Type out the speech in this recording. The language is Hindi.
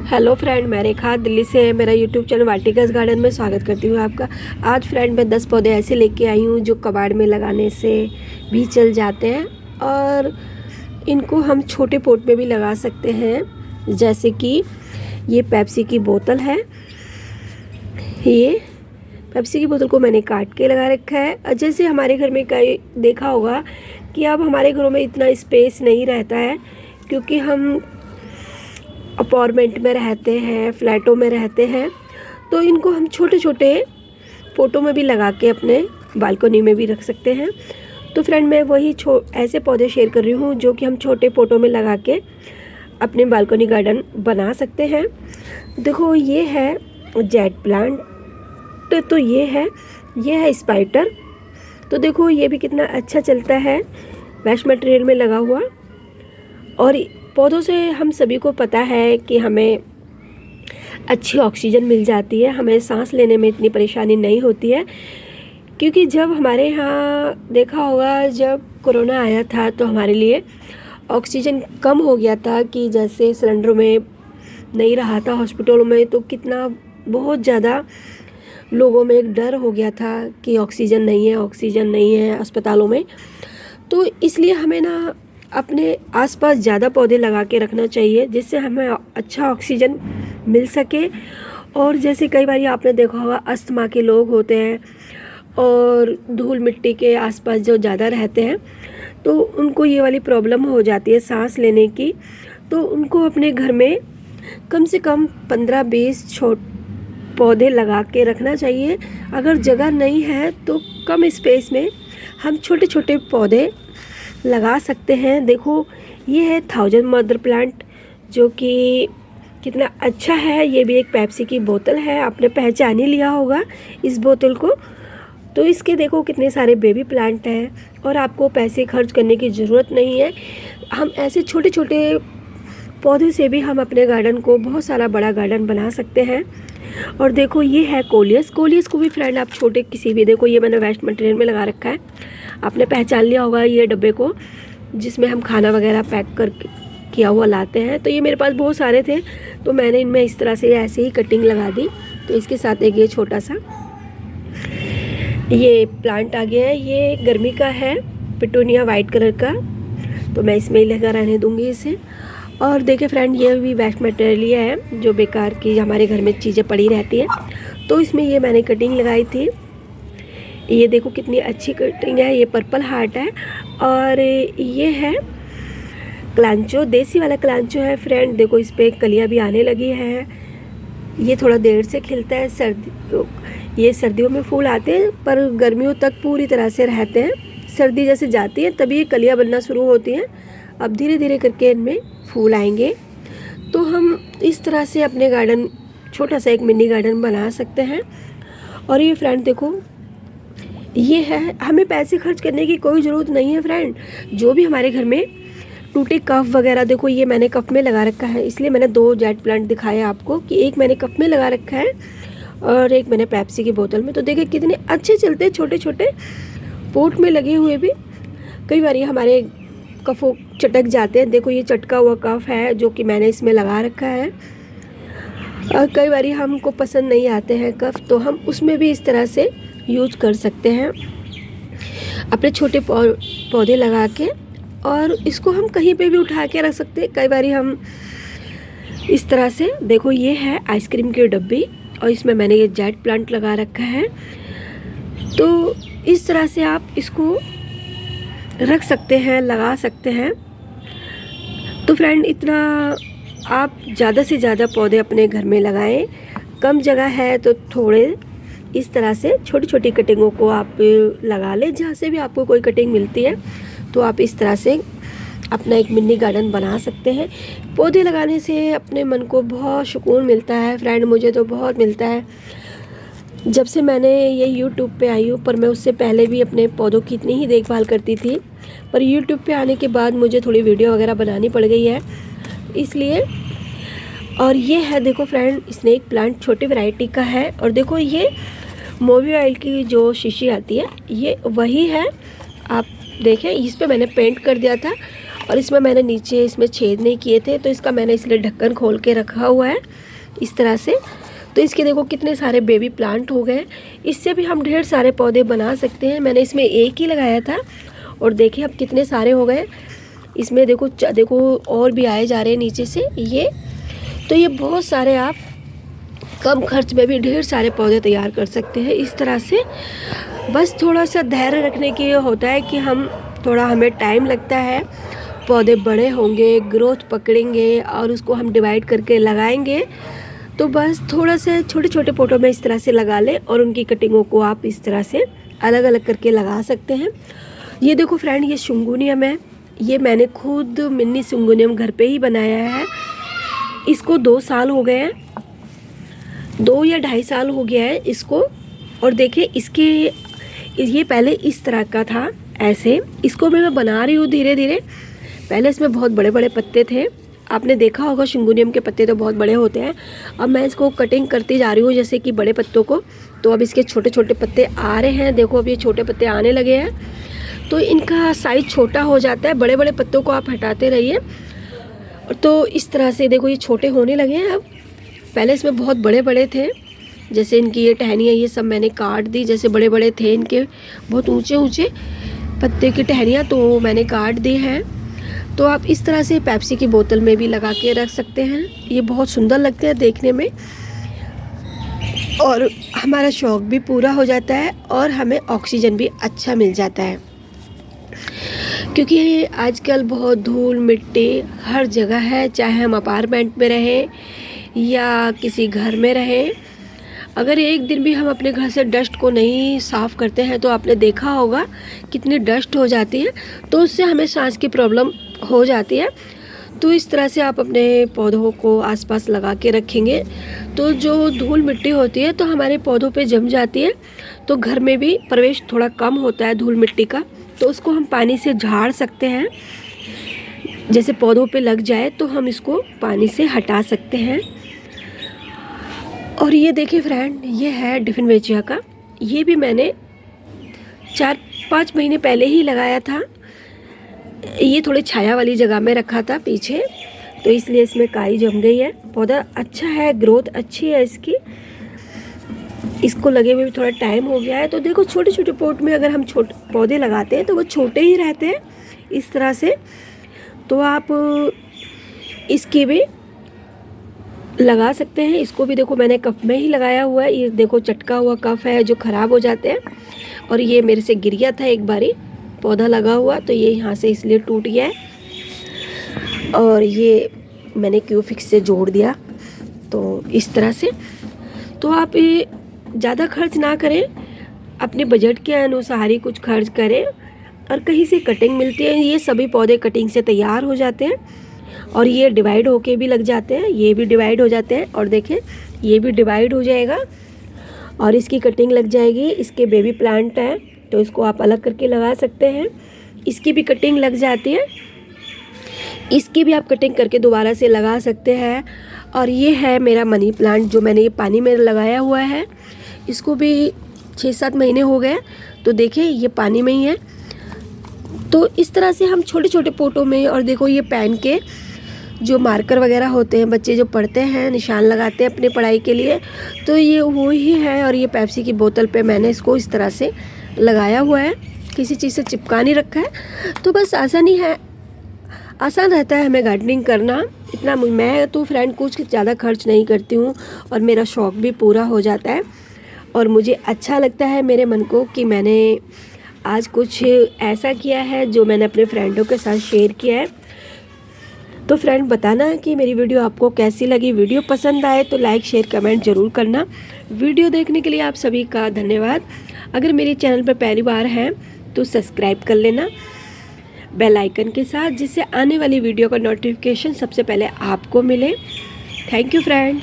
हेलो फ्रेंड, मैं रेखा दिल्ली से मेरा यूट्यूब चैनल वाटिकास गार्डन में स्वागत करती हूँ आपका। आज फ्रेंड मैं 10 पौधे ऐसे लेके आई हूँ जो कबाड़ में लगाने से भी चल जाते हैं और इनको हम छोटे पॉट में भी लगा सकते हैं। जैसे कि ये पेप्सी की बोतल है, ये पेप्सी की बोतल को मैंने काट के लगा रखा है। और जैसे हमारे घर में कई देखा होगा कि अब हमारे घरों में इतना स्पेस नहीं रहता है, क्योंकि हम अपार्टमेंट में रहते हैं, फ्लैटों में रहते हैं, तो इनको हम छोटे छोटे पोटों में भी लगा के अपने बालकनी में भी रख सकते हैं। तो फ्रेंड मैं वही ऐसे पौधे शेयर कर रही हूँ जो कि हम छोटे पोटों में लगा के अपने बालकनी गार्डन बना सकते हैं। देखो ये है जेट प्लांट, तो ये है स्पाइडर। तो देखो ये भी कितना अच्छा चलता है वेस्ट मटेरियल में लगा हुआ। और पौधों से हम सभी को पता है कि हमें अच्छी ऑक्सीजन मिल जाती है, हमें सांस लेने में इतनी परेशानी नहीं होती है। क्योंकि जब हमारे यहाँ देखा होगा, जब कोरोना आया था तो हमारे लिए ऑक्सीजन कम हो गया था, कि जैसे सिलेंडरों में नहीं रहा था हॉस्पिटलों में, तो कितना बहुत ज़्यादा लोगों में एक डर हो गया था कि ऑक्सीजन नहीं है अस्पतालों में। तो इसलिए हमें ना अपने आसपास ज़्यादा पौधे लगा के रखना चाहिए, जिससे हमें अच्छा ऑक्सीजन मिल सके। और जैसे कई बार आपने देखा होगा अस्थमा के लोग होते हैं और धूल मिट्टी के आसपास जो ज़्यादा रहते हैं, तो उनको ये वाली प्रॉब्लम हो जाती है सांस लेने की। तो उनको अपने घर में कम से कम 15-20 पौधे लगा के रखना चाहिए। अगर जगह नहीं है तो कम स्पेस में हम छोटे छोटे पौधे लगा सकते हैं। देखो ये है 1000 मदर प्लांट, जो कि कितना अच्छा है। ये भी एक पेप्सी की बोतल है, आपने पहचान ही लिया होगा इस बोतल को। तो इसके देखो कितने सारे बेबी प्लांट हैं और आपको पैसे खर्च करने की ज़रूरत नहीं है। हम ऐसे छोटे छोटे पौधे से भी हम अपने गार्डन को बहुत सारा बड़ा गार्डन बना सकते हैं। और देखो ये है कोलियस को भी फ्रेंड आप छोटे किसी भी, देखो ये मैंने वेस्ट मटेरियल में लगा रखा है, आपने पहचान लिया होगा ये डब्बे को, जिसमें हम खाना वगैरह पैक कर किया हुआ लाते हैं। तो ये मेरे पास बहुत सारे थे, तो मैंने इनमें इस तरह से ऐसे ही कटिंग लगा दी। तो इसके साथ एक ये छोटा सा ये प्लांट आ गया है, ये गर्मी का है, पिटूनिया वाइट कलर का, तो मैं इसमें ही लगा रहने दूँगी इसे। और देखिए फ्रेंड ये भी वेस्ट मटेरियल है, जो बेकार की हमारे घर में चीज़ें पड़ी रहती हैं, तो इसमें ये मैंने कटिंग लगाई थी। ये देखो कितनी अच्छी कटिंग है, ये पर्पल हार्ट है। और ये है क्लांचो, देसी वाला क्लांचो है फ्रेंड। देखो इस पर कलियाँ भी आने लगी है। ये थोड़ा देर से खिलता है, ये सर्दियों में फूल आते हैं पर गर्मियों तक पूरी तरह से रहते हैं। सर्दी जैसे जाती है तभी ये कलियाँ बनना शुरू होती हैं। अब धीरे धीरे करके इनमें फूल आएंगे। तो हम इस तरह से अपने गार्डन छोटा सा एक मिनी गार्डन बना सकते हैं। और ये फ्रेंड देखो ये है, हमें पैसे खर्च करने की कोई ज़रूरत नहीं है फ्रेंड। जो भी हमारे घर में टूटे कप वगैरह, देखो ये मैंने कप में लगा रखा है, इसलिए मैंने 2 जेट प्लांट दिखाए आपको, कि एक मैंने कप में लगा रखा है और एक मैंने पेप्सी की बोतल में। तो देखिए कितने अच्छे चलते हैं, छोटे छोटे पोट में लगे हुए भी। कई बार ये हमारे कफ़ों चटक जाते हैं, देखो ये चटका हुआ कफ है जो कि मैंने इसमें लगा रखा है। और कई बार हमको पसंद नहीं आते हैं कफ, तो हम उसमें भी इस तरह से यूज कर सकते हैं अपने छोटे पौधे लगा के। और इसको हम कहीं पे भी उठा के रख सकते हैं। कई बार हम इस तरह से, देखो ये है आइसक्रीम की डब्बी और इसमें मैंने ये जेट प्लांट लगा रखा है। तो इस तरह से आप इसको रख सकते हैं, लगा सकते हैं। तो फ्रेंड इतना आप ज़्यादा से ज़्यादा पौधे अपने घर में लगाएं। कम जगह है तो थोड़े इस तरह से छोटी छोटी कटिंगों को आप लगा लें। जहाँ से भी आपको कोई कटिंग मिलती है तो आप इस तरह से अपना एक मिनी गार्डन बना सकते हैं। पौधे लगाने से अपने मन को बहुत सुकून मिलता है फ्रेंड, मुझे तो बहुत मिलता है। जब से मैंने ये YouTube पे आई हूँ, पर मैं उससे पहले भी अपने पौधों की इतनी ही देखभाल करती थी, पर YouTube पे आने के बाद मुझे थोड़ी वीडियो वगैरह बनानी पड़ गई है इसलिए। और ये है देखो फ्रेंड स्नेक प्लांट, छोटी वैरायटी का है। और देखो ये मोवी ऑयल की जो शीशी आती है ये वही है, आप देखें इस पे मैंने पेंट कर दिया था और इसमें मैंने नीचे इसमें छेद नहीं किए थे, तो इसका मैंने इसलिए ढक्कन खोल के रखा हुआ है इस तरह से। तो इसके देखो कितने सारे बेबी प्लांट हो गए। इससे भी हम ढेर सारे पौधे बना सकते हैं। मैंने इसमें एक ही लगाया था और देखिए अब कितने सारे हो गए। इसमें देखो और भी आए जा रहे हैं नीचे से ये। तो ये बहुत सारे आप कम खर्च में भी ढेर सारे पौधे तैयार कर सकते हैं इस तरह से। बस थोड़ा सा धैर्य रखने की होता है कि हमें टाइम लगता है। पौधे बड़े होंगे, ग्रोथ पकड़ेंगे और उसको हम डिवाइड करके लगाएंगे। तो बस थोड़ा से छोटे छोटे पोटों में इस तरह से लगा लें और उनकी कटिंगों को आप इस तरह से अलग अलग करके लगा सकते हैं। ये देखो फ्रेंड, ये सुंगुनियम है। ये मैंने खुद मिनी सुंगुनियम घर पे ही बनाया है। इसको 2 साल हो गए हैं, 2 या 2.5 साल हो गया है इसको। और देखिए ये पहले इस तरह का था ऐसे। इसको मैं बना रही हूँ धीरे धीरे। पहले इसमें बहुत बड़े बड़े पत्ते थे, आपने देखा होगा सिंगोनियम के पत्ते तो बहुत बड़े होते हैं। अब मैं इसको कटिंग करती जा रही हूँ जैसे कि बड़े पत्तों को। तो अब इसके छोटे छोटे पत्ते आ रहे हैं, देखो अब ये छोटे पत्ते आने लगे हैं। तो इनका साइज़ छोटा हो जाता है, बड़े बड़े पत्तों को आप हटाते रहिए। तो इस तरह से देखो ये छोटे होने लगे हैं अब। पहले इसमें बहुत बड़े बड़े थे, जैसे इनकी ये टहनियाँ ये सब मैंने काट दी। जैसे बड़े बड़े थे इनके बहुत ऊंचे ऊंचे पत्ते की टहनियाँ, तो मैंने काट दी हैं। तो आप इस तरह से पेप्सी की बोतल में भी लगा के रख सकते हैं। ये बहुत सुंदर लगते हैं देखने में और हमारा शौक़ भी पूरा हो जाता है और हमें ऑक्सीजन भी अच्छा मिल जाता है। क्योंकि आजकल बहुत धूल मिट्टी हर जगह है, चाहे हम अपार्टमेंट में रहें या किसी घर में रहें। अगर एक दिन भी हम अपने घर से डस्ट को नहीं साफ़ करते हैं तो आपने देखा होगा कितनी डस्ट हो जाती है, तो उससे हमें सांस की प्रॉब्लम हो जाती है। तो इस तरह से आप अपने पौधों को आसपास लगा के रखेंगे तो जो धूल मिट्टी होती है तो हमारे पौधों पे जम जाती है, तो घर में भी प्रवेश थोड़ा कम होता है धूल मिट्टी का। तो उसको हम पानी से झाड़ सकते हैं। जैसे पौधों पे लग जाए तो हम इसको पानी से हटा सकते हैं। और ये देखिए फ्रेंड, ये है डिफिनवेचिया का। ये भी मैंने 4-5 महीने पहले ही लगाया था। ये थोड़ी छाया वाली जगह में रखा था पीछे, तो इसलिए इसमें काई जम गई है। पौधा अच्छा है, ग्रोथ अच्छी है इसकी। इसको लगे हुए भी थोड़ा टाइम हो गया है। तो देखो छोटे छोटे पॉट में अगर हम छोटे पौधे लगाते हैं तो वो छोटे ही रहते हैं इस तरह से। तो आप इसकी भी लगा सकते हैं। इसको भी देखो मैंने कप में ही लगाया हुआ है। ये देखो चटका हुआ कप है जो ख़राब हो जाते हैं। और ये मेरे से गिर गया था एक बारी पौधा लगा हुआ, तो ये यहाँ से इसलिए टूट गया है। और ये मैंने क्यू फिक्स से जोड़ दिया। तो इस तरह से तो आप ये ज़्यादा खर्च ना करें, अपने बजट के अनुसार ही कुछ खर्च करें। और कहीं से कटिंग मिलती है, ये सभी पौधे कटिंग से तैयार हो जाते हैं और ये डिवाइड होके भी लग जाते हैं। ये भी डिवाइड हो जाते हैं और देखें ये भी डिवाइड हो जाएगा और इसकी कटिंग लग जाएगी। इसके बेबी प्लांट हैं तो इसको आप अलग करके लगा सकते हैं। इसकी भी कटिंग लग जाती है, इसकी भी आप कटिंग करके दोबारा से लगा सकते हैं। और ये है मेरा मनी प्लांट जो मैंने ये पानी में लगाया हुआ है। इसको भी 6-7 महीने हो गए, तो देखिए ये पानी में ही है। तो इस तरह से हम छोटे छोटे पोटों में, और देखो ये पेन के जो मार्कर वगैरह होते हैं, बच्चे जो पढ़ते हैं निशान लगाते हैं अपनी पढ़ाई के लिए, तो ये वो ही है। और ये पेप्सी की बोतल पे मैंने इसको इस तरह से लगाया हुआ है, किसी चीज़ से चिपका नहीं रखा है। तो बस आसानी है, आसान रहता है हमें गार्डनिंग करना। इतना मैं तो फ्रेंड कुछ ज़्यादा खर्च नहीं करती हूँ और मेरा शौक़ भी पूरा हो जाता है। और मुझे अच्छा लगता है मेरे मन को कि मैंने आज कुछ ऐसा किया है जो मैंने अपने फ्रेंडों के साथ शेयर किया है। तो फ्रेंड बताना कि मेरी वीडियो आपको कैसी लगी। वीडियो पसंद आए तो लाइक शेयर कमेंट ज़रूर करना। वीडियो देखने के लिए आप सभी का धन्यवाद। अगर मेरे चैनल पर पहली बार हैं तो सब्सक्राइब कर लेना बेल आइकन के साथ, जिससे आने वाली वीडियो का नोटिफिकेशन सबसे पहले आपको मिले। Thank you friend.